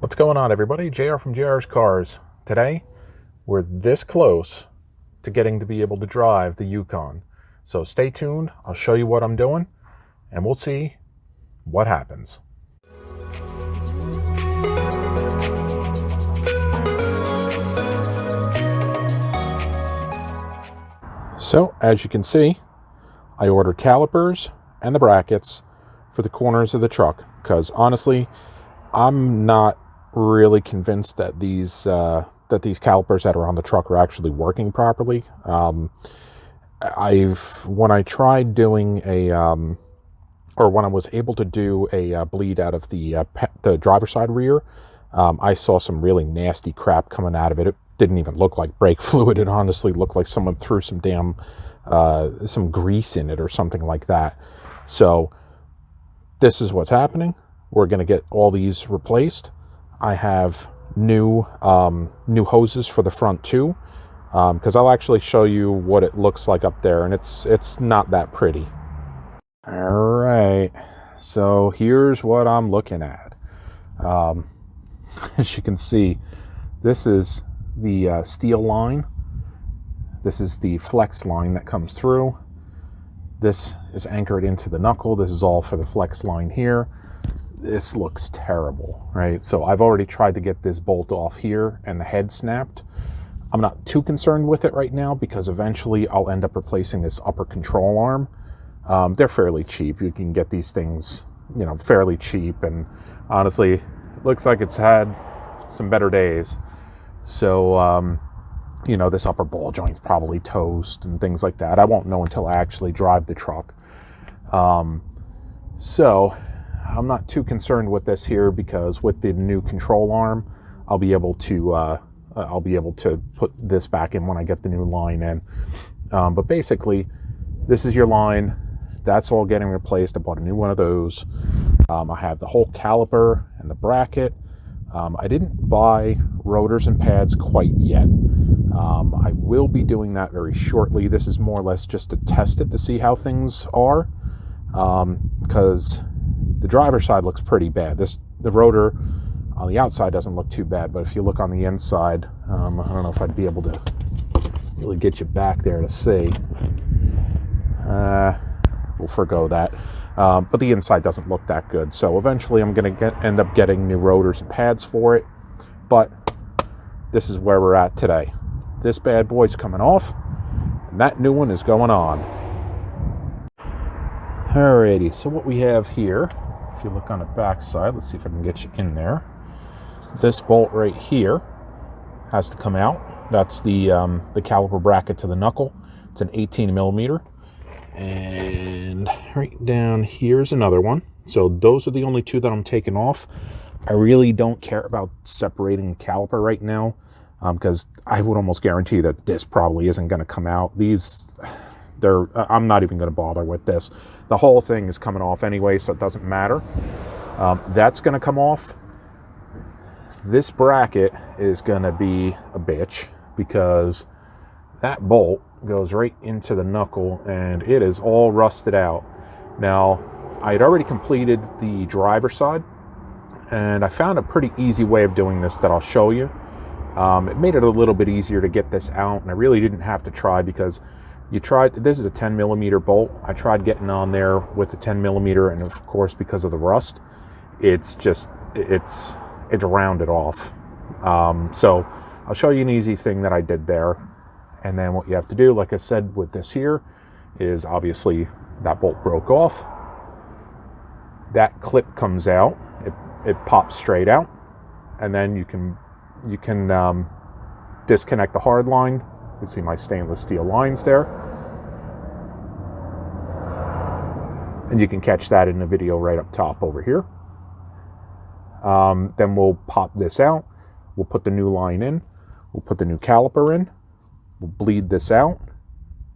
What's going on, everybody? JR from JR's Cars. Today, we're this close to getting to be able to drive the Yukon. So stay tuned. I'll show you what I'm doing, and we'll see what happens. So, as you can see, I ordered calipers and the brackets for the corners of the truck, because honestly, I'm not really convinced that these calipers that are on the truck are actually working properly. When I tried doing when I was able to do a bleed out of the driver's side rear, I saw some really nasty crap coming out of it. It didn't even look like brake fluid. It honestly looked like someone threw some grease in it or something like that. So this is what's happening. We're going to get all these replaced. I have new hoses for the front too, because I'll actually show you what it looks like up there, and it's not that pretty. All right, so here's what I'm looking at. As you can see, this is the steel line. This is the flex line that comes through. This is anchored into the knuckle. This is all for the flex line here. This looks terrible, right? So I've already tried to get this bolt off here and the head snapped. I'm not too concerned with it right now because eventually I'll end up replacing this upper control arm. They're fairly cheap. You can get these things, fairly cheap. And honestly, it looks like it's had some better days. So, this upper ball joint's probably toast and things like that. I won't know until I actually drive the truck. So I'm not too concerned with this here because with the new control arm, I'll be able to put this back in when I get the new line in. But basically, this is your line. That's all getting replaced. I bought a new one of those. I have the whole caliper and the bracket. I didn't buy rotors and pads quite yet. I will be doing that very shortly. This is more or less just to test it to see how things are, because the driver's side looks pretty bad. The rotor on the outside doesn't look too bad, but if you look on the inside, I don't know if I'd be able to really get you back there to see. We'll forgo that. But the inside doesn't look that good. So eventually I'm going to end up getting new rotors and pads for it. But this is where we're at today. This bad boy's coming off, and that new one is going on. Alrighty, so what we have here, if you look on the back side, let's see if I can get you in there. This bolt right here has to come out. That's the caliper bracket to the knuckle. It's an 18 millimeter. And right down here's another one. So those are the only two that I'm taking off. I really don't care about separating the caliper right now, because I would almost guarantee that this probably isn't going to come out. I'm not even going to bother with this. The whole thing is coming off anyway, so it doesn't matter. That's going to come off. This bracket is going to be a bitch because that bolt goes right into the knuckle and it is all rusted out. Now, I had already completed the driver's side, and I found a pretty easy way of doing this that I'll show you. It made it a little bit easier to get this out, and I really didn't have to try because this is a 10 millimeter bolt. I tried getting on there with the 10 millimeter, and of course, because of the rust, it's rounded off. So I'll show you an easy thing that I did there. And then what you have to do, like I said, with this here, is obviously that bolt broke off. That clip comes out. It pops straight out, and then you can disconnect the hard line. You can see my stainless steel lines there, and you can catch that in the video right up top over here. Then we'll pop this out. We'll put the new line in. We'll put the new caliper in. We'll bleed this out,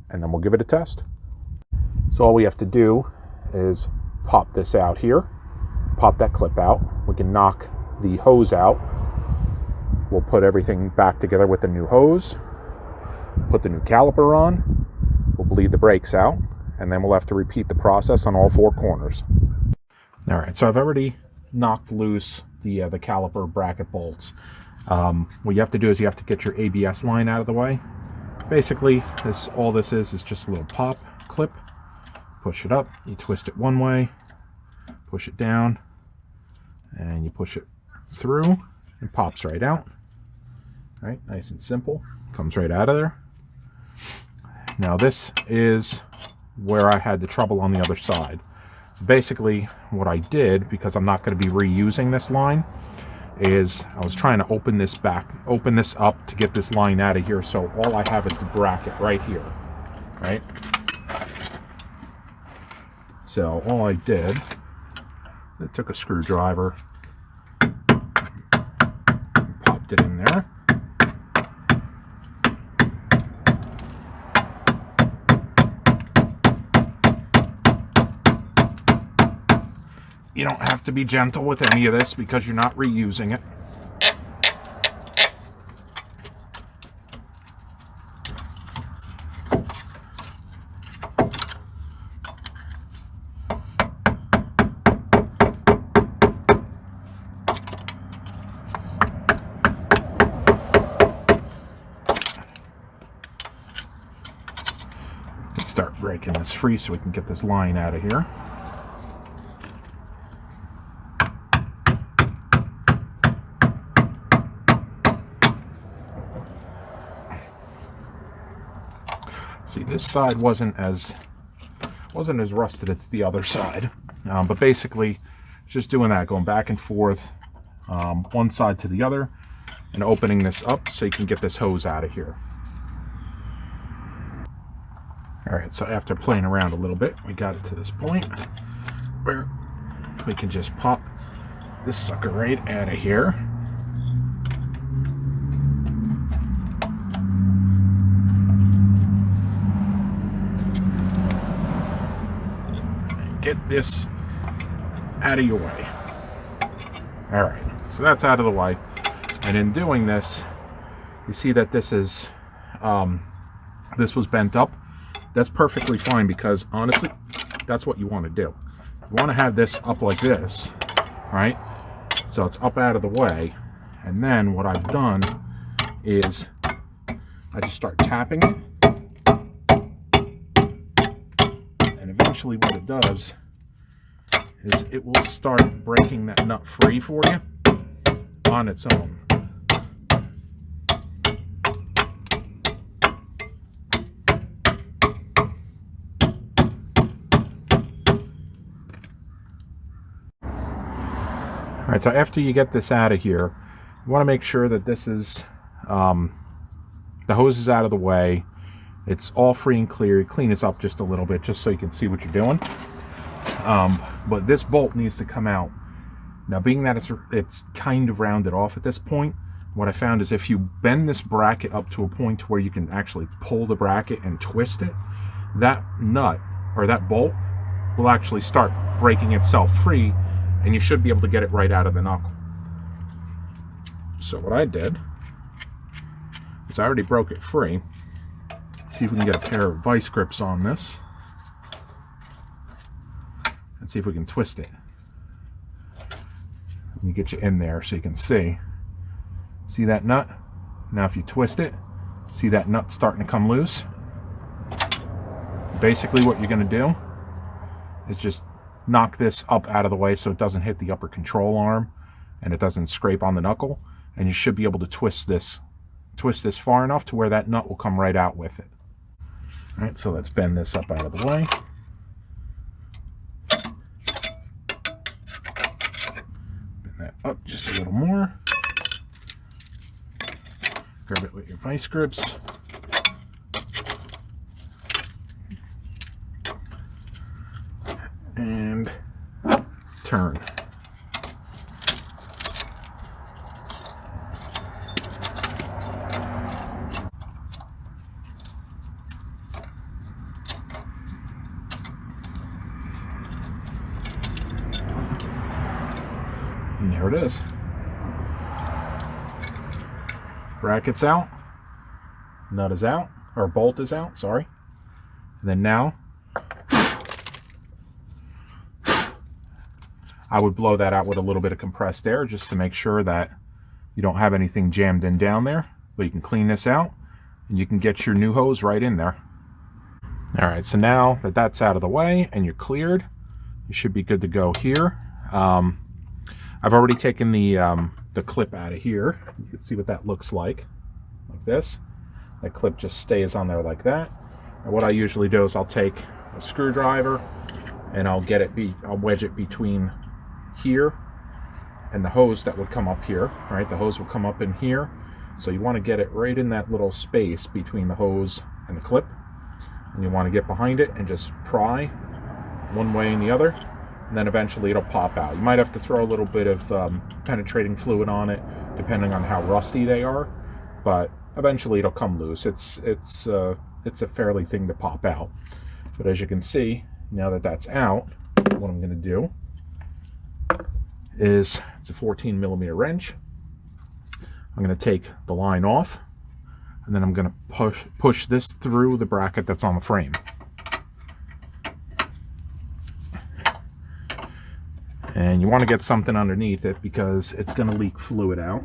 and then we'll give it a test. So all we have to do is pop this out here, pop that clip out. We can knock the hose out. We'll put everything back together with the new hose, put the new caliper on, we'll bleed the brakes out, and then we'll have to repeat the process on all four corners. All right, so I've already knocked loose the caliper bracket bolts. What you have to do is you have to get your ABS line out of the way. Basically, all this is just a little pop clip. Push it up, you twist it one way, push it down, and you push it through. It pops right out. All right, nice and simple. Comes right out of there. Now this is where I had the trouble on the other side. So basically, what I did, because I'm not going to be reusing this line, is I was trying to open this up to get this line out of here. So all I have is the bracket right here, right? So all I did, I took a screwdriver, popped it in there. You don't have to be gentle with any of this because you're not reusing it. Let's start breaking this free so we can get this line out of here. See, this side wasn't as rusted as the other side, but basically just doing that, going back and forth, one side to the other, and opening this up so you can get this hose out of here. All right, so after playing around a little bit, we got it to this point where we can just pop this sucker right out of here. Get this out of your way. All right, so that's out of the way. And in doing this, you see that this is this was bent up. That's perfectly fine because honestly, that's what you want to do. You want to have this up like this, right? So it's up out of the way. And then what I've done is I just start tapping it. And eventually what it does is it will start breaking that nut free for you on its own. All right, so after you get this out of here, you want to make sure that this is, the hose is out of the way. It's all free and clear. You clean this up just a little bit just so you can see what you're doing. But this bolt needs to come out. Now, being that it's kind of rounded off at this point, what I found is if you bend this bracket up to a point where you can actually pull the bracket and twist it, that nut or that bolt will actually start breaking itself free, and you should be able to get it right out of the knuckle. So what I did is I already broke it free. See if we can get a pair of vice grips on this. And see if we can twist it. Let me get you in there so you can see. See that nut? Now if you twist it, see that nut starting to come loose? Basically what you're going to do is just knock this up out of the way so it doesn't hit the upper control arm and it doesn't scrape on the knuckle, and you should be able to twist this far enough to where that nut will come right out with it. All right, so let's bend this up out of the way. Bend that up just a little more. Grab it with your vice grips. And turn. And there it is. Bracket's out. Nut is out, or bolt is out, sorry. And then now I would blow that out with a little bit of compressed air just to make sure that you don't have anything jammed in down there. But you can clean this out and you can get your new hose right in there. All right, so now that that's out of the way and you're cleared, you should be good to go here. I've already taken the clip out of here. You can see what that looks like this. That clip just stays on there like that. And what I usually do is I'll take a screwdriver and I'll wedge it between here and the hose that would come up here. All right, the hose will come up in here. So you want to get it right in that little space between the hose and the clip. And you want to get behind it and just pry one way and the other. And then eventually it'll pop out. You might have to throw a little bit of penetrating fluid on it, depending on how rusty they are. But eventually it'll come loose. It's a fairly thing to pop out. But as you can see, now that that's out, what I'm going to do is, it's a 14 millimeter wrench. I'm going to take the line off, and then I'm going to push this through the bracket that's on the frame. And you want to get something underneath it because it's going to leak fluid out.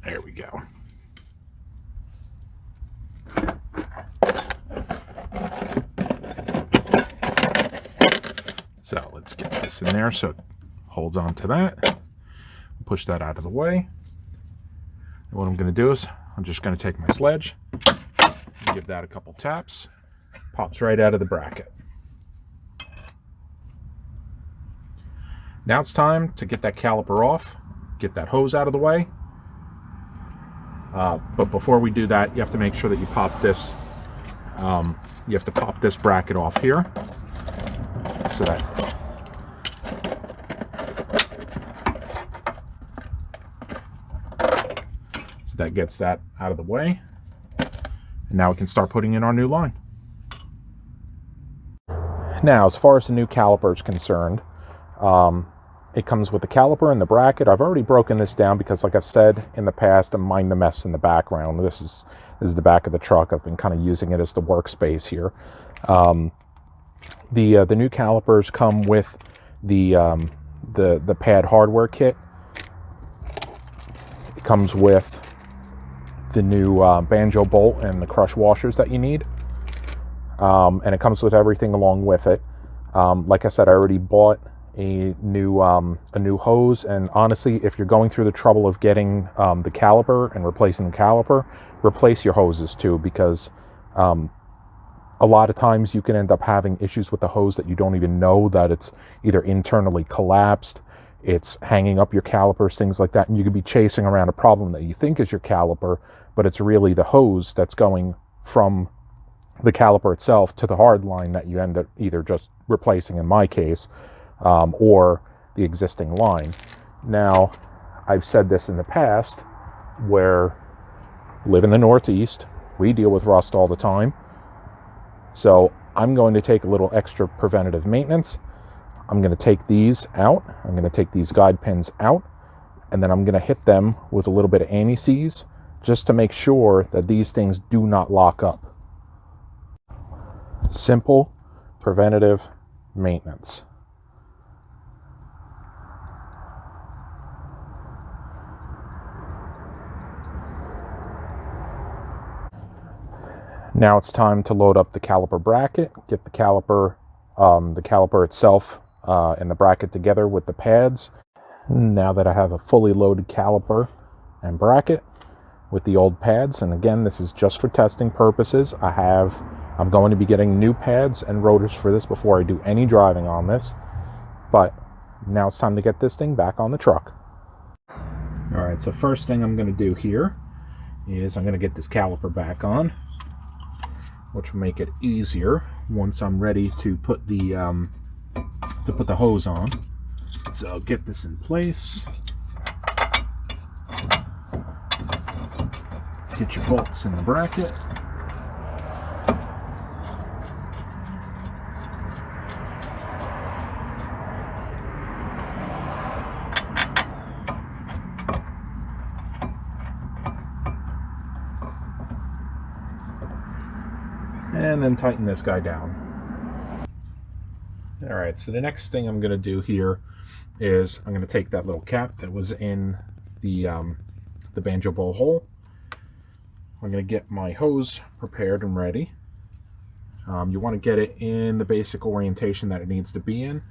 There we go. So let's get this in there so it holds on to that. Push that out of the way. And what I'm going to do is I'm just going to take my sledge, give that a couple taps, pops right out of the bracket. Now it's time to get that caliper off, get that hose out of the way. But before we do that, you have to make sure that you pop this. You have to pop this bracket off here, so that gets that out of the way. And now we can start putting in our new line. Now, as far as the new caliper is concerned, it comes with the caliper and the bracket. I've already broken this down because, like I've said in the past, I mind the mess in the background. This is the back of the truck. I've been kind of using it as the workspace here. The new calipers come with the pad hardware kit. It comes with the new banjo bolt and the crush washers that you need, and it comes with everything along with it. Like I said, I already bought a new hose, and honestly, if you're going through the trouble of getting the caliper and replacing the caliper, replace your hoses too, because a lot of times you can end up having issues with the hose that you don't even know that it's either internally collapsed, it's hanging up your calipers, things like that, and you could be chasing around a problem that you think is your caliper, but it's really the hose that's going from the caliper itself to the hard line that you end up either just replacing, in my case, or the existing line. Now, I've said this in the past, where live in the Northeast, we deal with rust all the time. So I'm going to take a little extra preventative maintenance. I'm going to take these out. I'm going to take these guide pins out, and then I'm going to hit them with a little bit of anti-seize just to make sure that these things do not lock up. Simple preventative maintenance. Now it's time to load up the caliper bracket, get the caliper itself and the bracket together with the pads. Now that I have a fully loaded caliper and bracket with the old pads, and again, this is just for testing purposes. I'm going to be getting new pads and rotors for this before I do any driving on this. But now it's time to get this thing back on the truck. All right, so first thing I'm going to do here is I'm going to get this caliper back on, which will make it easier once I'm ready to put the hose on. So I'll get this in place. Get your bolts in the bracket. and then tighten this guy down. All right, so the next thing I'm going to do here is I'm going to take that little cap that was in the banjo bowl hole. I'm going to get my hose prepared and ready. You want to get it in the basic orientation that it needs to be in.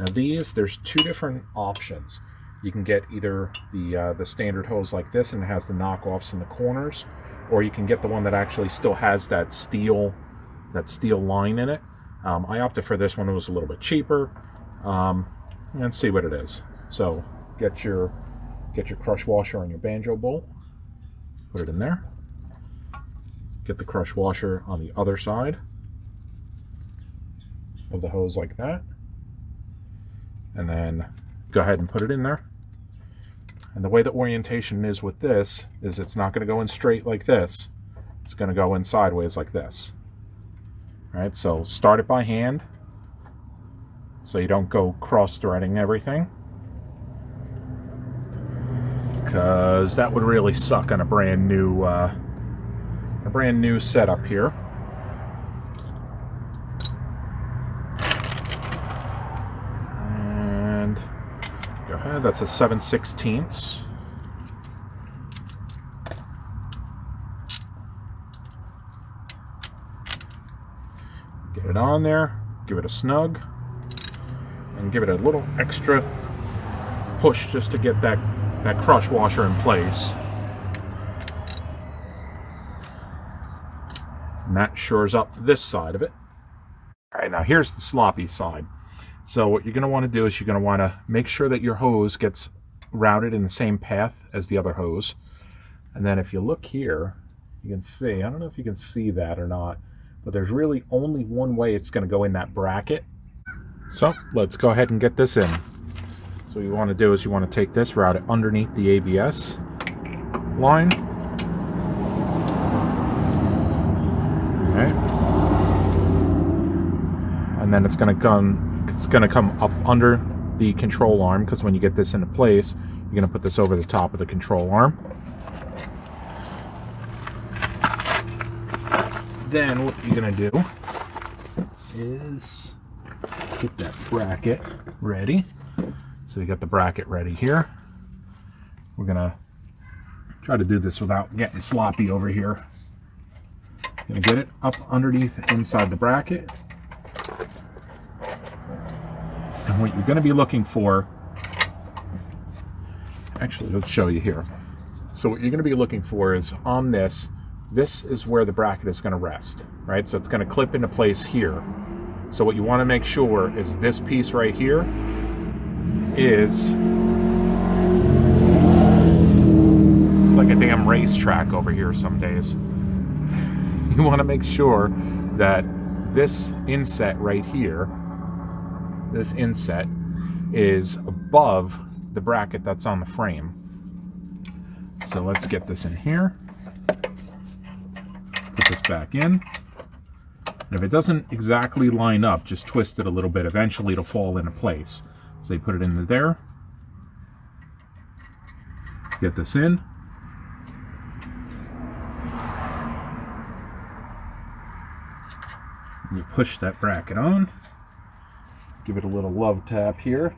Now there's two different options. You can get either the standard hose like this and it has the knockoffs in the corners, or you can get the one that actually still has that steel line in it. I opted for this one. It was a little bit cheaper. And see what it is. So get your crush washer on your banjo bolt, put it in there. Get the crush washer on the other side of the hose like that, and then go ahead and put it in there. And the way the orientation is with this is it's not going to go in straight like this. It's going to go in sideways like this. All right, so start it by hand so you don't go cross-threading everything, because that would really suck on a brand new setup here. And go ahead, that's a 7/16. Get it on there, give it a snug, and give it a little extra push just to get that crush washer in place. And that shores up this side of it. All right, now here's the sloppy side. So what you're going to want to do is you're going to want to make sure that your hose gets routed in the same path as the other hose. And then if you look here, you can see, I don't know if you can see that or not, but there's really only one way it's going to go in that bracket. So let's go ahead and get this in. So what you want to do is you want to take this, route it underneath the ABS line. Okay. And then it's going to come up under the control arm, because when you get this into place, you're going to put this over the top of the control arm. Then what you're going to do is, let's get that bracket ready. So we got the bracket ready here. We're going to try to do this without getting sloppy over here. Going to get it up underneath inside the bracket. And what you're going to be looking for, actually, let's show you here. So what you're going to be looking for is on this is where the bracket is going to rest, right? So it's going to clip into place here. So what you want to make sure is this piece right here is, it's like a damn racetrack over here some days. You want to make sure that this inset right here, this inset is above the bracket that's on the frame. So let's get this in here. Put this back in. And if it doesn't exactly line up, just twist it a little bit. Eventually it'll fall into place. So you put it into there. Get this in. And you push that bracket on. Give it a little love tap here.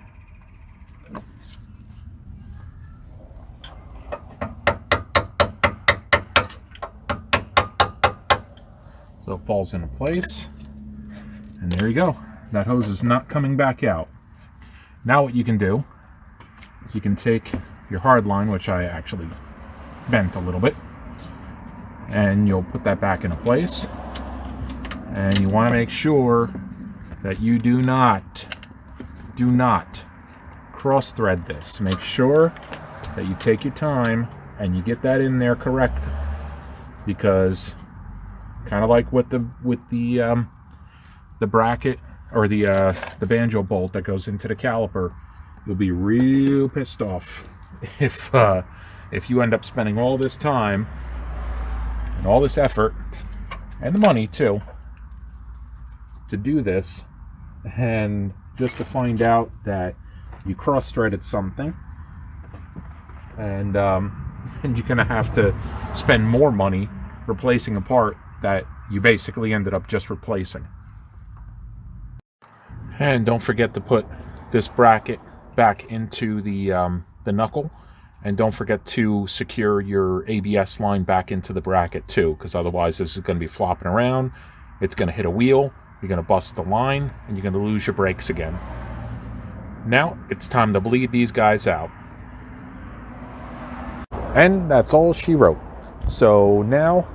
So it falls into place. And there you go. That hose is not coming back out. Now what you can do is you can take your hard line, which I actually bent a little bit, and you'll put that back into place. And you want to make sure that you do not cross thread this. Make sure that you take your time and you get that in there correct, because kind of like with the bracket or the banjo bolt that goes into the caliper, you'll be real pissed off if you end up spending all this time and all this effort and the money too to do this, and just to find out that you cross-threaded something, and you're gonna have to spend more money replacing a part that you basically ended up just replacing. And don't forget to put this bracket back into the knuckle, and don't forget to secure your ABS line back into the bracket too, because otherwise this is going to be flopping around. It's going to hit a wheel, you're going to bust the line, and you're going to lose your brakes again. Now it's time to bleed these guys out. And that's all she wrote. So now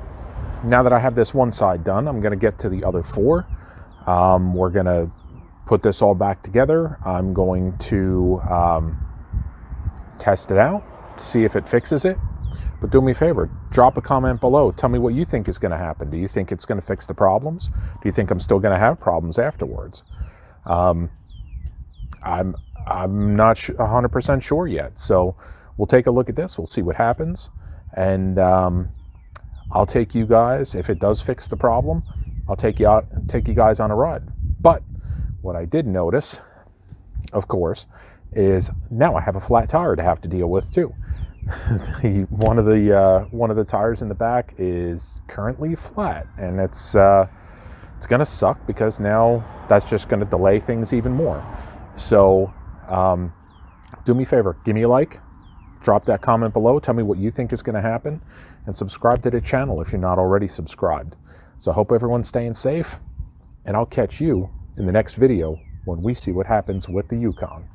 that I have this one side done, I'm going to get to the other four. We're going to put this all back together. I'm going to test it out, see if it fixes it. But do me a favor, drop a comment below. Tell me what you think is going to happen. Do you think it's going to fix the problems? Do you think I'm still going to have problems afterwards? I'm not 100% sure yet. So we'll take a look at this. We'll see what happens. And I'll take you guys, if it does fix the problem, I'll take you guys on a ride. But what I did notice, of course, is now I have a flat tire to have to deal with too. One of the tires in the back is currently flat, and it's gonna suck because now that's just gonna delay things even more. So do me a favor, give me a like, drop that comment below, tell me what you think is gonna happen, and subscribe to the channel if you're not already subscribed. So I hope everyone's staying safe, and I'll catch you in the next video when we see what happens with the Yukon.